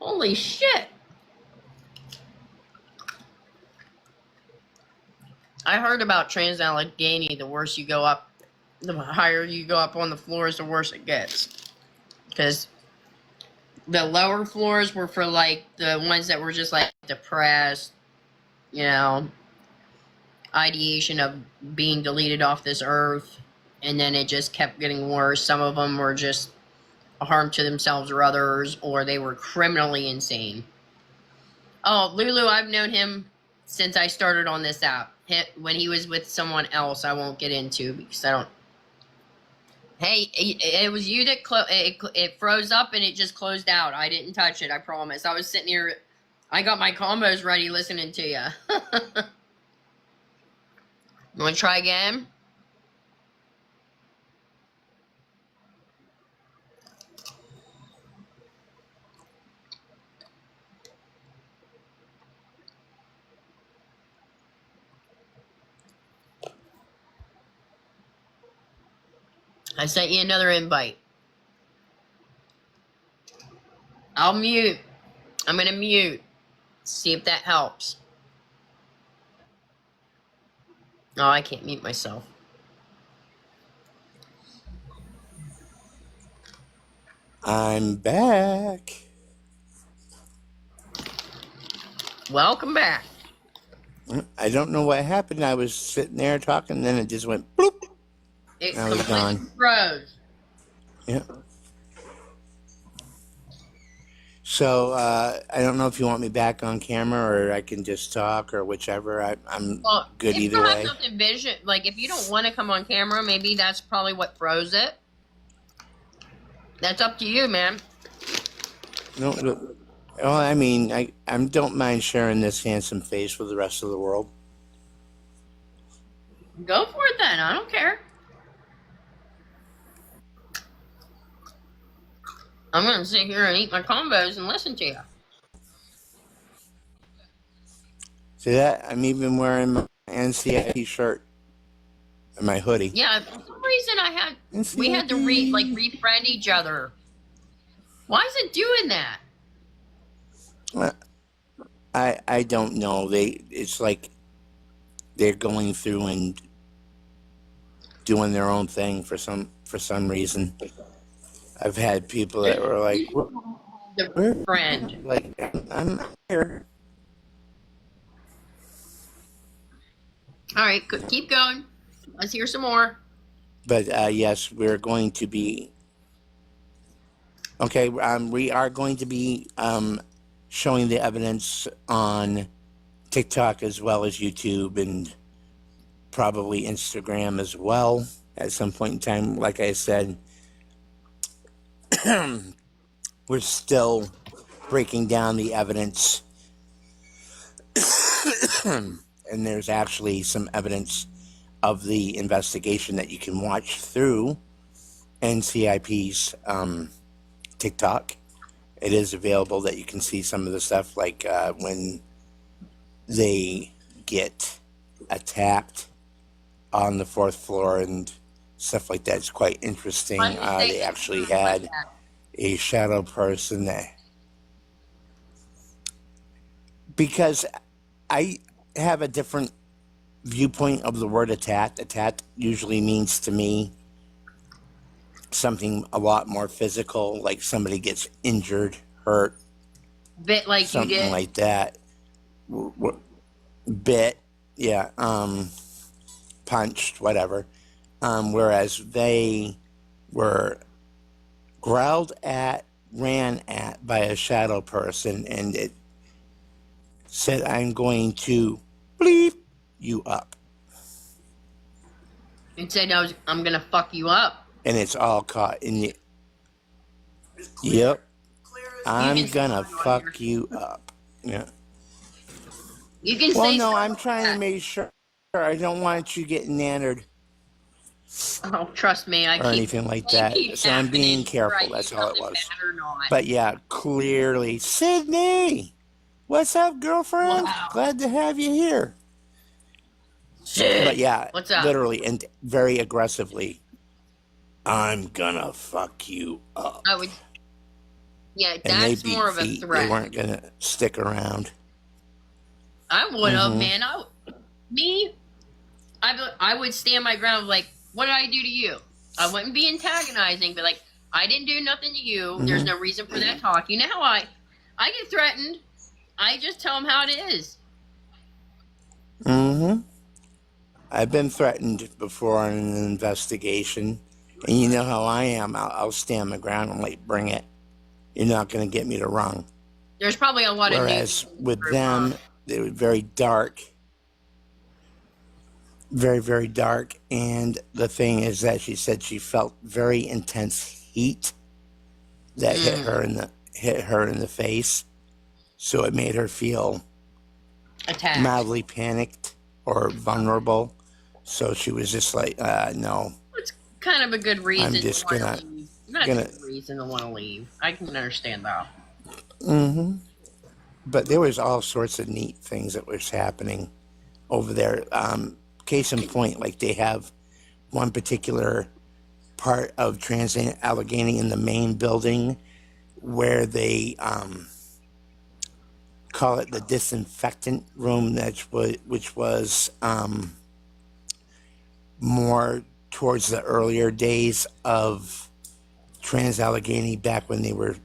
Holy shit. I heard about Trans-Allegheny. The worse you go up, the higher you go up on the floors, the worse it gets. Because the lower floors were for, like, the ones that were just, like, depressed, you know, ideation of being deleted off this earth, and then it just kept getting worse. Some of them were just a harm to themselves or others, or they were criminally insane. Oh, Lulu, I've known him since I started on this app. When he was with someone else, I won't get into because I don't. Hey, it was you that it froze up and it just closed out. I didn't touch it, I promise. I was sitting here, I got my combos ready listening to you. You want to try again? I sent you another invite. I'll mute. I'm going to mute. See if that helps. Oh, I can't mute myself. I'm back. Welcome back. I don't know what happened. I was sitting there talking, and then it just went bloop. It I was gone. Froze. Yeah. So I don't know if you want me back on camera or I can just talk or whichever. I'm good either way. If you have nothing vision, like if you don't want to come on camera, maybe that's probably what froze it. That's up to you, man. No, well, I mean, I don't mind sharing this handsome face with the rest of the world. Go for it then. I don't care. I'm going to sit here and eat my combos and listen to you. See that? I'm even wearing my NCIP shirt and my hoodie. Yeah, for some reason we had to refriend each other. Why is it doing that? I don't know. It's like they're going through and doing their own thing for some reason. I've had people that were like, the friend. Like, I'm here. All right, keep going. Let's hear some more. But yes, we're going to be. Okay, we are going to be showing the evidence on TikTok as well as YouTube and probably Instagram as well at some point in time. Like I said, we're still breaking down the evidence. And there's actually some evidence of the investigation that you can watch through NCIP's TikTok. It is available that you can see some of the stuff, like when they get attacked on the 4th floor and stuff like that. It's quite interesting. They actually had a shadow person there. Because I have a different viewpoint of the word attack. Attack usually means to me something a lot more physical, like somebody gets injured, hurt, bit like something you did. Like that. Bit, yeah, punched, whatever. Whereas they were growled at, ran at by a shadow person, and it said, "I'm going to bleep you up." It said, I'm going to fuck you up. And it's all caught in the... Yep. I'm going to fuck you up. Yeah. You can well, say... no, I'm trying to make sure I don't want you getting nannered. Oh, trust me, or anything like that. So I'm being careful. That's all it was. But yeah, clearly. Sydney! What's up, girlfriend? Wow. Glad to have you here. But yeah, what's up? Literally and very aggressively, I'm gonna fuck you up. Yeah, and they that's beat more of a feet. They threat. weren't going to stick around. I would have, Mm-hmm. man. Me, I would stand my ground. Like, what did I do to you? I wouldn't be antagonizing, but like, I didn't do nothing to you. There's Mm-hmm. no reason for that talk. You know how I get threatened. I just tell them how it is. Mm-hmm. I've been threatened before on an investigation, and you know how I am. I'll stand my ground and like, bring it. You're not going to get me to wrong. There's probably a lot of news Whereas in this with group, huh? them, they were very dark, very, very dark. And the thing is that she said she felt very intense heat that Mm, hit her in the face. So it made her feel attacked. mildly panicked or vulnerable. So she was just like, no, It's kind of a good I'm reason to just want to leave. That's a gonna. good reason to want to leave. I can understand that. Mm-hmm. But there was all sorts of neat things that was happening over there. Case in point, like they have one particular part of Trans Allegheny in the main building where they call it the disinfectant room, which was more towards the earlier days of Trans Allegheny, back when they were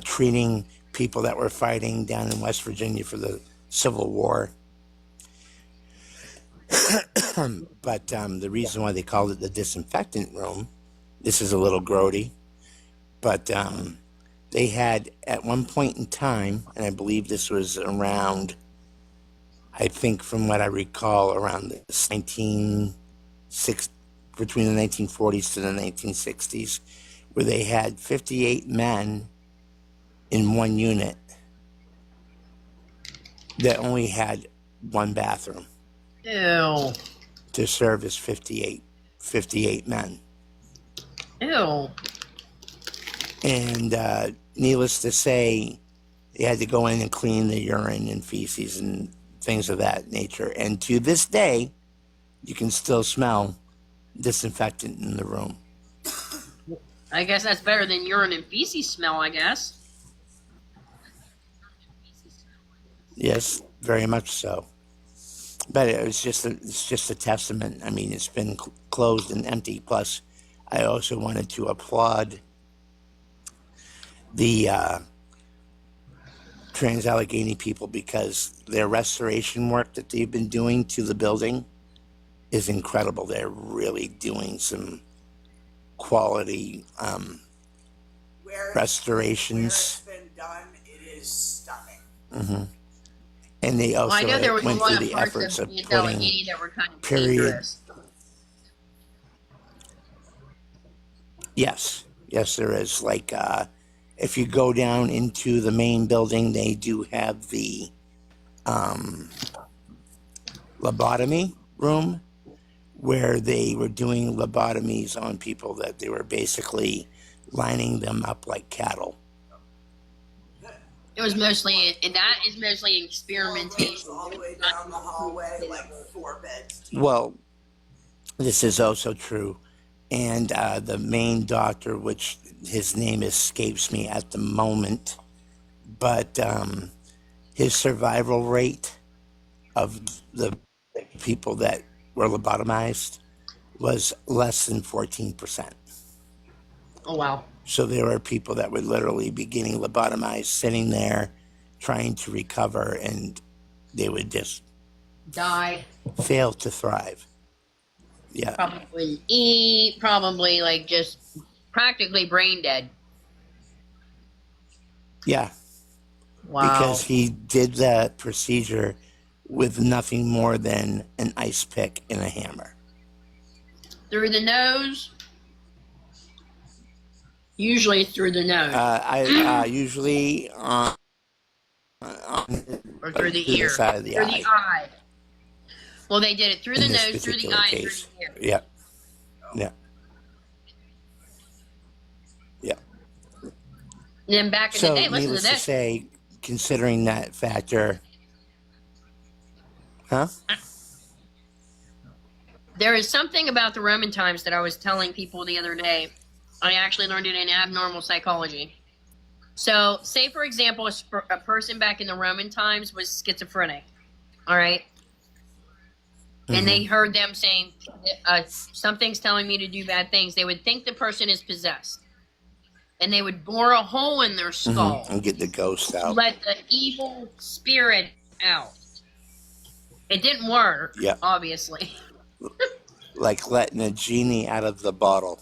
treating people that were fighting down in West Virginia for the Civil War. But the reason why they called it the disinfectant room, this is a little grody, but they had at one point in time, and I believe this was around, I think from what I recall, around the 1960s, between the 1940s to the 1960s, where they had 58 men in one unit that only had one bathroom Ew. to service 58 men. Ew. And needless to say, they had to go in and clean the urine and feces and things of that nature. And to this day, you can still smell disinfectant in the room. I guess that's better than urine and feces smell, I guess. Yes, very much so. But it's just a testament. I mean, it's been closed and empty. Plus, I also wanted to applaud the Trans Allegheny people, because their restoration work that they've been doing to the building is incredible. They're really doing some quality Where restorations. it's been done, it is stunning. Mm-hmm. And they Well, I also know there was a went lot through of the parts efforts of of Trans putting Allegheny that were kind of period. dangerous. Yes, yes, there is. Like, if you go down into the main building, they do have the lobotomy room where they were doing lobotomies on people that they were basically lining them up like cattle. It was mostly, and that is mostly All experimentation. the way down the hallway, like 4 beds deep. Well, this is also true. And the main doctor, which his name escapes me at the moment, but his survival rate of the people that were lobotomized was less than 14%. Oh, wow. So there were people that would literally be getting lobotomized, sitting there trying to recover, and they would just Die. fail to thrive. Yeah. Probably eat. Probably like just practically brain dead. Yeah. Wow. Because he did that procedure with nothing more than an ice pick and a hammer. Through the nose. Usually through the nose. I usually or through the through ear. the side of the through eye. the eye. Well, they did it through the In this nose, through the particular eye, case. and through the ear. Yeah. Yeah. Yeah. And then back in So, the day, listen to needless to this. say, considering that factor, huh? There is something about the Roman times that I was telling people the other day. I actually learned it in abnormal psychology. So, say for example, a person back in the Roman times was schizophrenic, all right? And they heard them saying, something's telling me to do bad things. They would think the person is possessed. And they would bore a hole in their skull. And get the ghost out. Let the evil spirit out. It didn't work, Yeah. obviously. Like letting a genie out of the bottle.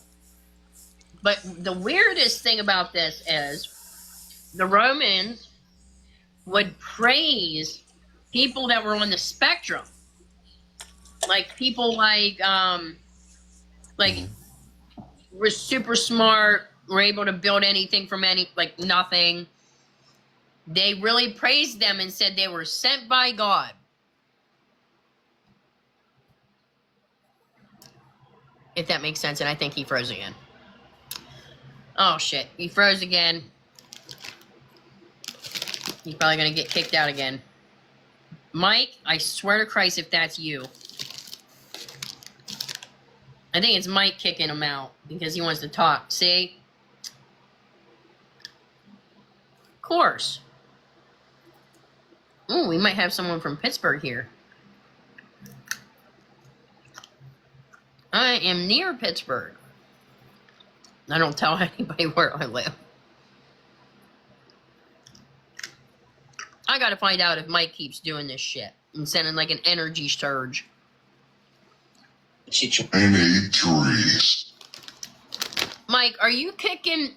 But the weirdest thing about this is the Romans would praise people that were on the spectrum. Like people were super smart, were able to build anything from nothing. They really praised them and said they were sent by God. If that makes sense, and I think he froze again. Oh shit, he froze again. He's probably gonna get kicked out again. Mike, I swear to Christ if that's you. I think it's Mike kicking him out because he wants to talk. See? Of course. Ooh, we might have someone from Pittsburgh here. I am near Pittsburgh. I don't tell anybody where I live. I gotta find out if Mike keeps doing this shit and sending like an energy surge. Mike, are you kicking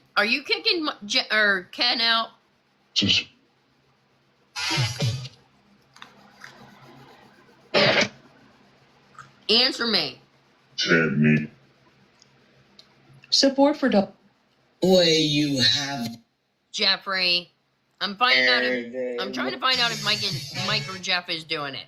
Ken out? Answer me. Support for the way you have. Jeffrey, I'm finding out if I'm trying to find out if Mike or Jeff is doing it.